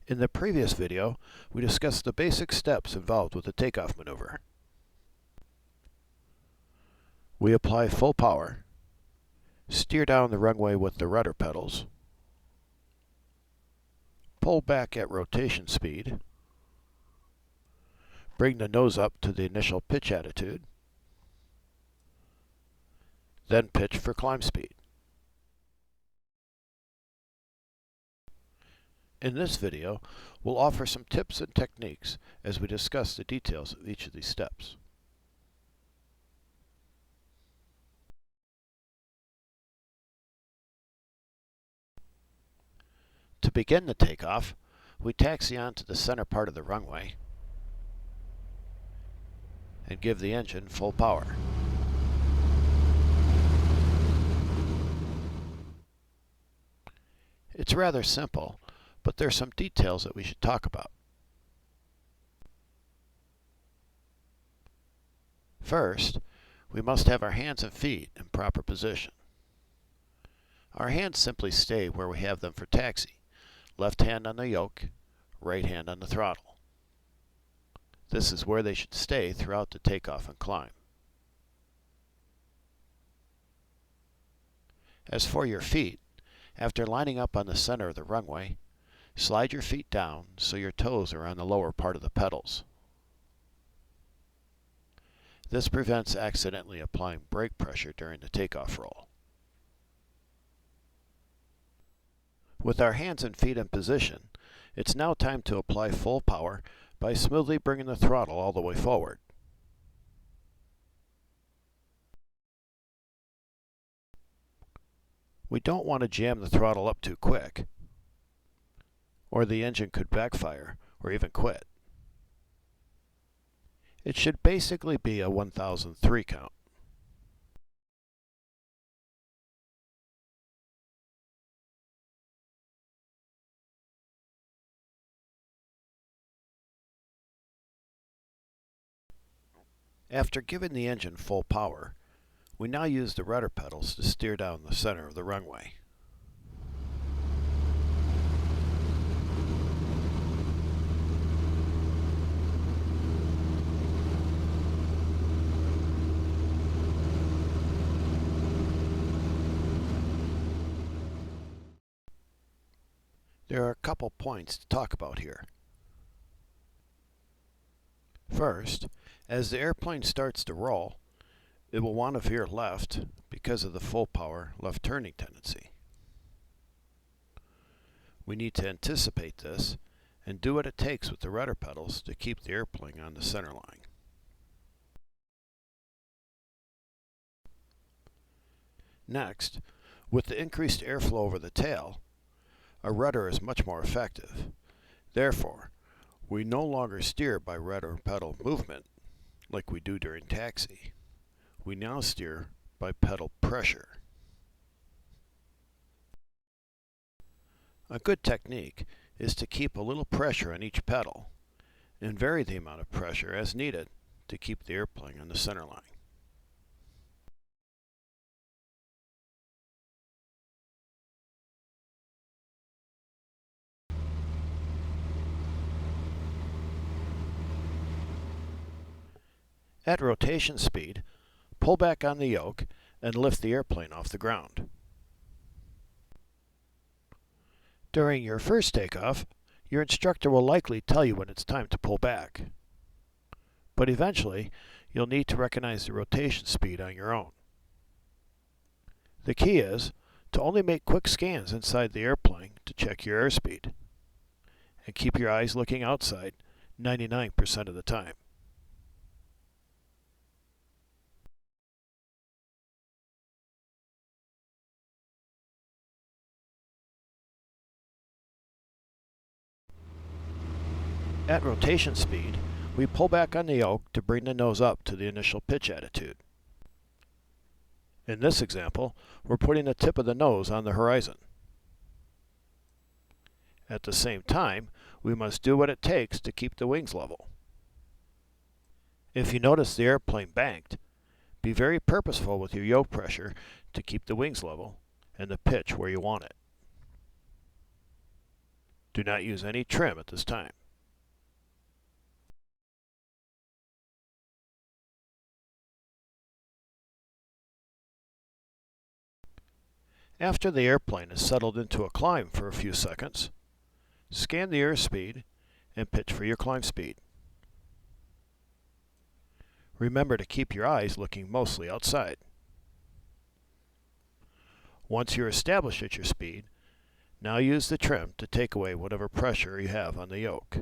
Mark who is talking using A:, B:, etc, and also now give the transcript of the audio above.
A: In the previous video, we discussed the basic steps involved with the takeoff maneuver. We apply full power, steer down the runway with the rudder pedals, pull back at rotation speed, bring the nose up to the initial pitch attitude, then pitch for climb speed. In this video, we'll offer some tips and techniques as we discuss the details of each of these steps. To begin the takeoff, we taxi onto the center part of the runway and give the engine full power. It's rather simple, but there are some details that we should talk about. First, we must have our hands and feet in proper position. Our hands simply stay where we have them for taxi. Left hand on the yoke, right hand on the throttle. This is where they should stay throughout the takeoff and climb. As for your feet, after lining up on the center of the runway, slide your feet down so your toes are on the lower part of the pedals. This prevents accidentally applying brake pressure during the takeoff roll. With our hands and feet in position, it's now time to apply full power by smoothly bringing the throttle all the way forward. We don't want to jam the throttle up too quick, or the engine could backfire or even quit. It should basically be a 1003 count. After giving the engine full power, we now use the rudder pedals to steer down the center of the runway. There are a couple points to talk about here. First, as the airplane starts to roll, it will want to veer left because of the full power left turning tendency. We need to anticipate this and do what it takes with the rudder pedals to keep the airplane on the center line. Next, with the increased airflow over the tail, a rudder is much more effective. Therefore, we no longer steer by rudder pedal movement like we do during taxi. We now steer by pedal pressure. A good technique is to keep a little pressure on each pedal and vary the amount of pressure as needed to keep the airplane on the center line. At rotation speed, pull back on the yoke and lift the airplane off the ground. During your first takeoff, your instructor will likely tell you when it's time to pull back. But eventually, you'll need to recognize the rotation speed on your own. The key is to only make quick scans inside the airplane to check your airspeed, and keep your eyes looking outside 99% of the time. At rotation speed, we pull back on the yoke to bring the nose up to the initial pitch attitude. In this example, we're putting the tip of the nose on the horizon. At the same time, we must do what it takes to keep the wings level. If you notice the airplane banked, be very purposeful with your yoke pressure to keep the wings level and the pitch where you want it. Do not use any trim at this time. After the airplane is settled into a climb for a few seconds, scan the airspeed and pitch for your climb speed. Remember to keep your eyes looking mostly outside. Once you're established at your speed, now use the trim to take away whatever pressure you have on the yoke.